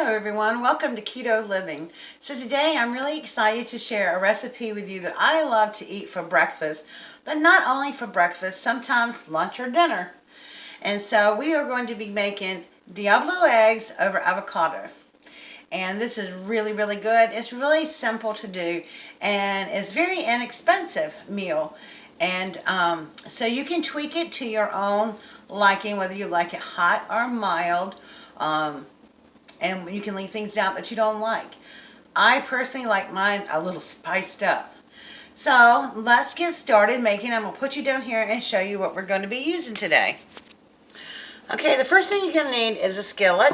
Hello everyone, welcome to Keto Living. So today I'm really excited to share a recipe with you that I love to eat for breakfast, but not only for breakfast, sometimes lunch or dinner. And so we are going to be making Diablo eggs over avocado. And this is really good. It's really simple to do and it's very inexpensive meal. And so you can tweak it to your own liking, whether you like it hot or mild. And you can leave things out that you don't like. I personally like mine a little spiced up. So let's get started making. I'm going to put you down here and show you what we're going to be using today. Okay, the first thing you're going to need is a skillet.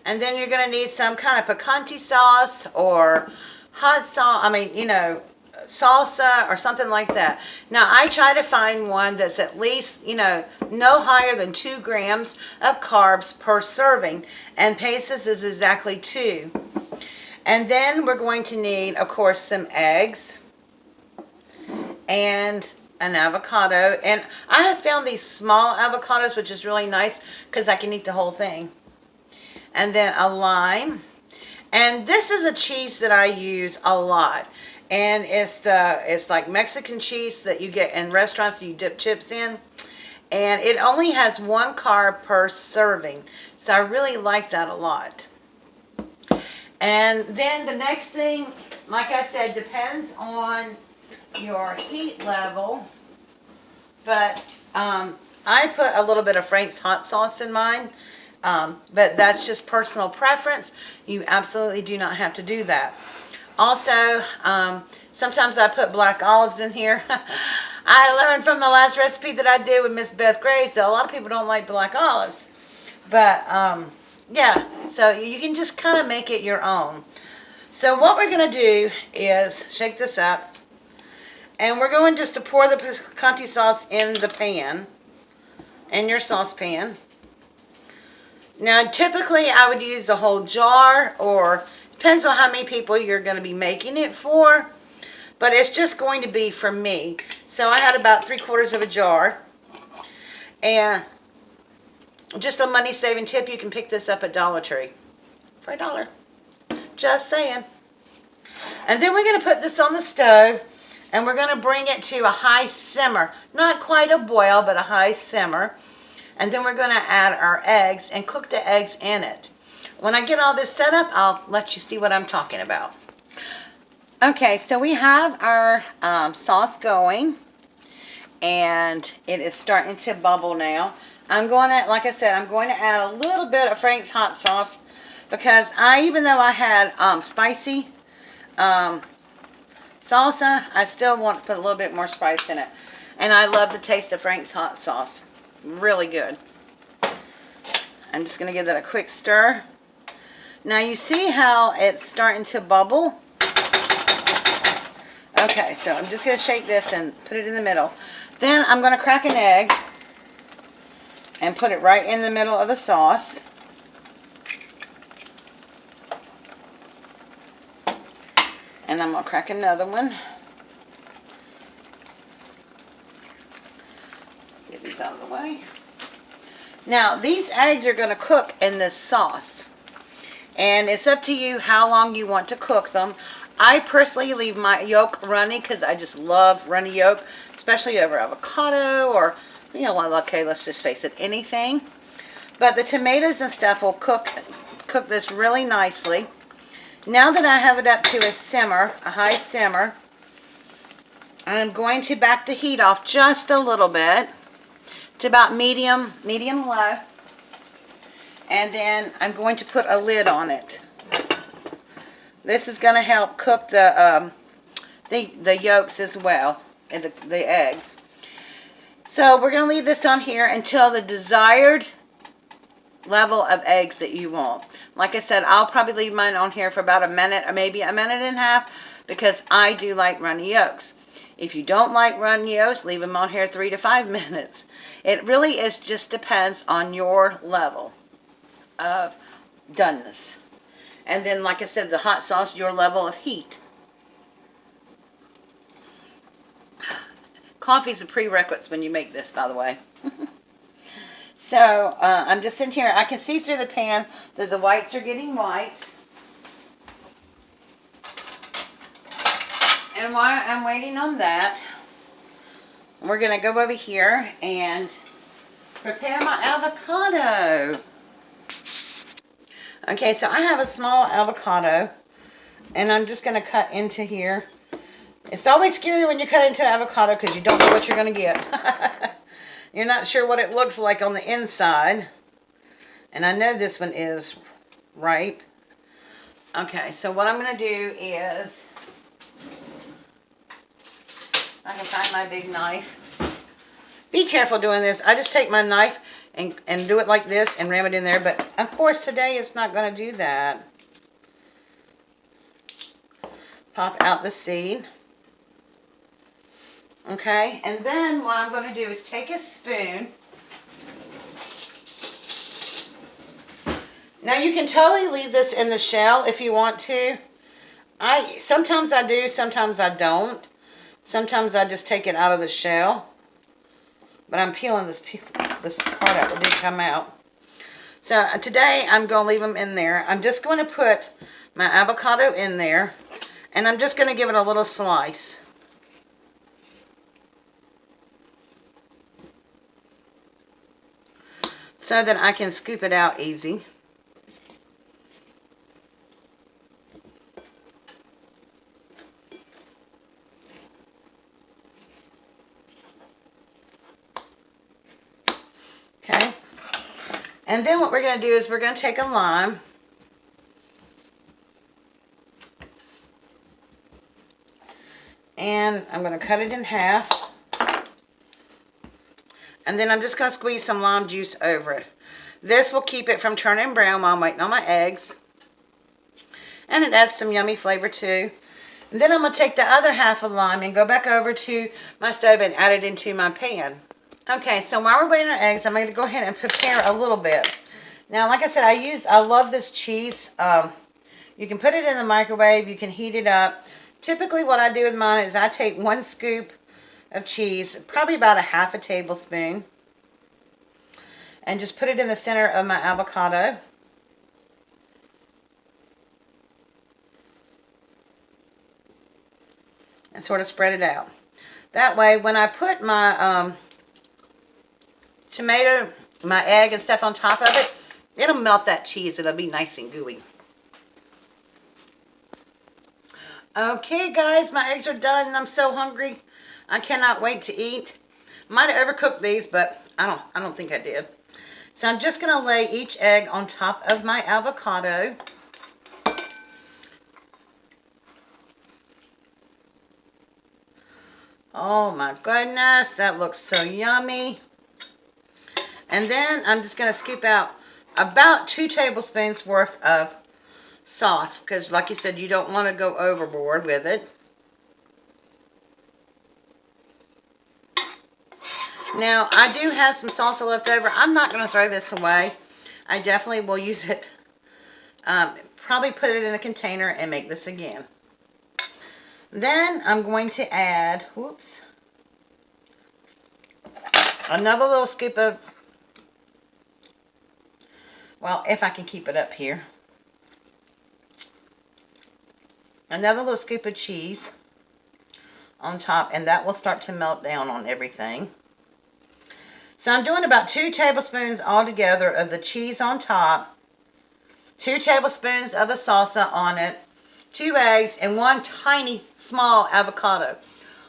And then you're going to need some kind of picante sauce or hot sauce. Salsa or something like that. Now, I try to find one that's at least, no higher than 2 grams of carbs per serving. And Pace's is exactly 2. And then we're going to need, of course, some eggs and an avocado. And I have found these small avocados, which is really nice because I can eat the whole thing. And then a lime. And this is a cheese that I use a lot. And it's like Mexican cheese that you get in restaurants that you dip chips in. And it only has 1 carb per serving. So I really like that a lot. And then the next thing, like I said, depends on your heat level. But I put a little bit of Frank's hot sauce in mine. But that's just personal preference. You absolutely do not have to do that. Also, sometimes I put black olives in here. I learned from the last recipe that I did with Miss Beth Grace that a lot of people don't like black olives. But, yeah, so you can just kind of make it your own. So what we're going to do is shake this up. And we're going just to pour the picante sauce in the pan, in your saucepan. Now, typically I would use a whole jar, or depends on how many people you're going to be making it for. But it's just going to be for me. So I had about 3/4 of a jar. And just a money-saving tip, you can pick this up at Dollar Tree for $1. Just saying. And then we're going to put this on the stove. And we're going to bring it to a high simmer. Not quite a boil, but a high simmer. And then we're going to add our eggs and cook the eggs in it. When I get all this set up, I'll let you see what I'm talking about. Okay, so we have our sauce going. And it is starting to bubble now. I'm going to, like I said, I'm going to add a little bit of Frank's hot sauce. Because even though I had spicy salsa, I still want to put a little bit more spice in it. And I love the taste of Frank's hot sauce. Really good. I'm just going to give that a quick stir. Now you see how it's starting to bubble? Okay, so I'm just going to shake this and put it in the middle. Then I'm going to crack an egg and put it right in the middle of the sauce. And I'm going to crack another one. Get these out of the way. Now, these eggs are going to cook in this sauce. And it's up to you how long you want to cook them. I personally leave my yolk runny because I just love runny yolk, especially over avocado or, okay, let's just face it, anything. But the tomatoes and stuff will cook this really nicely. Now that I have it up to a simmer, a high simmer, I'm going to back the heat off just a little bit to about medium low. And then I'm going to put a lid on it. This is going to help cook the yolks as well, and the eggs. So we're going to leave this on here until the desired level of eggs that you want. Like I said, I'll probably leave mine on here for about a minute or maybe a minute and a half because I do like runny yolks. If you don't like runny yolks, leave them on here 3 to 5 minutes. It really just depends on your level of doneness. And then, like I said, the hot sauce, your level of heat. Coffee's a prerequisite when you make this, by the way. So I'm just in here. I can see through the pan that the whites are getting white. And while I'm waiting on that, we're going to go over here and prepare my avocado. Okay, so I have a small avocado, and I'm just going to cut into here. It's always scary when you cut into avocado because you don't know what you're going to get. You're not sure what it looks like on the inside. And I know this one is ripe. Okay, so what I'm going to do is, I can find my big knife. Be careful doing this. I just take my knife and do it like this and ram it in there. But, of course, today it's not going to do that. Pop out the seed. Okay, and then what I'm going to do is take a spoon. Now, you can totally leave this in the shell if you want to. Sometimes I do, sometimes I don't. Sometimes I just take it out of the shell. But I'm peeling this part out. It did come out. So today I'm going to leave them in there. I'm just going to put my avocado in there. And I'm just going to give it a little slice. So that I can scoop it out easy. Okay. And then what we're going to do is we're going to take a lime. And I'm going to cut it in half. And then I'm just going to squeeze some lime juice over it. This will keep it from turning brown while I'm waiting on my eggs. And it adds some yummy flavor too. And then I'm going to take the other half of lime and go back over to my stove and add it into my pan. Okay, so while we're waiting on eggs, I'm going to go ahead and prepare a little bit. Now, like I said, I love this cheese. You can put it in the microwave. You can heat it up. Typically, what I do with mine is I take 1 scoop of cheese, probably about a half a tablespoon, and just put it in the center of my avocado. And sort of spread it out. That way, when I put my tomato, my egg and stuff on top of it, it'll melt that cheese. It'll be nice and gooey. Okay, guys, my eggs are done, and I'm so hungry. I cannot wait to eat. Might have overcooked these, but I don't think I did. So I'm just going to lay each egg on top of my avocado. Oh my goodness, that looks so yummy. And then I'm just going to scoop out about 2 tablespoons worth of sauce, because like you said, you don't want to go overboard with it. Now, I do have some salsa left over. I'm not going to throw this away. I definitely will use it. Probably put it in a container and make this again. Then I'm going to add, whoops, another little scoop of, well, if I can keep it up here. Another little scoop of cheese on top, and that will start to melt down on everything. So I'm doing about 2 tablespoons altogether of the cheese on top, 2 tablespoons of the salsa on it, 2 eggs, and 1 tiny small avocado.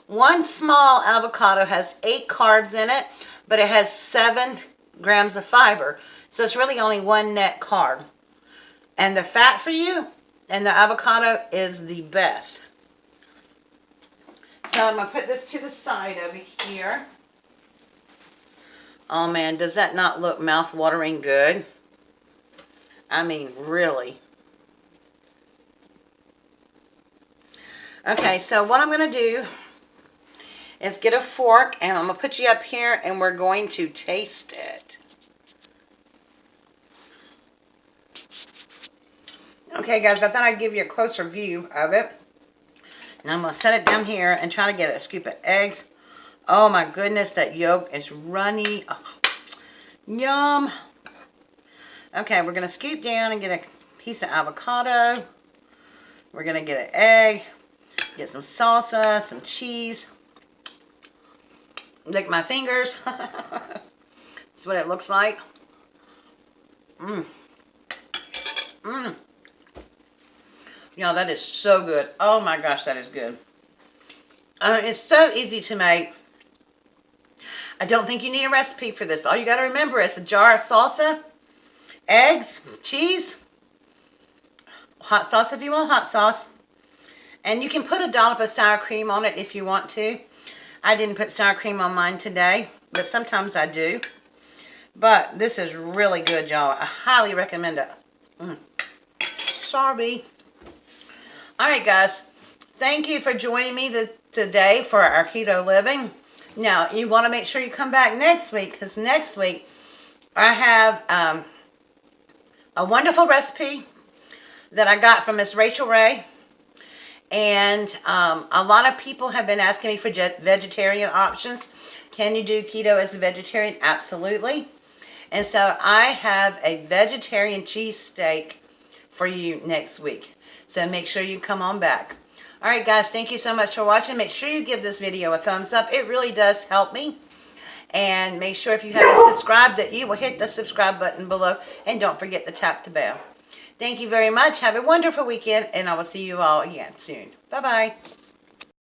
1 small avocado has 8 carbs in it, but it has 7 grams of fiber. So it's really only 1 net carb. And the fat for you and the avocado is the best. So I'm going to put this to the side over here. Oh man, does that not look mouth-watering good? I mean, really. Okay, so what I'm going to do is get a fork, and I'm going to put you up here, and we're going to taste it. Okay, guys, I thought I'd give you a closer view of it. Now I'm going to set it down here and try to get a scoop of eggs. Oh, my goodness, that yolk is runny. Oh, Yum. Okay, we're going to scoop down and get a piece of avocado. We're going to get an egg. Get some salsa, some cheese. Lick my fingers. That's what it looks like. Mmm. Mmm. Y'all, that is so good. Oh my gosh, that is good. It's so easy to make. I don't think you need a recipe for this. All you got to remember is a jar of salsa, eggs, cheese, hot sauce if you want hot sauce. And you can put a dollop of sour cream on it if you want to. I didn't put sour cream on mine today, but sometimes I do. But this is really good, y'all. I highly recommend it. Sorry. All right, guys. Thank you for joining me today for our keto living. Now, you want to make sure you come back next week, because next week I have a wonderful recipe that I got from Miss Rachel Ray. And a lot of people have been asking me for vegetarian options. Can you do keto as a vegetarian? Absolutely. And so I have a vegetarian cheesesteak for you next week. So make sure you come on back. All right, guys, thank you so much for watching. Make sure you give this video a thumbs up. It really does help me. And make sure if you haven't subscribed that you will hit the subscribe button below. And don't forget to tap the bell. Thank you very much. Have a wonderful weekend, and I will see you all again soon. Bye-bye.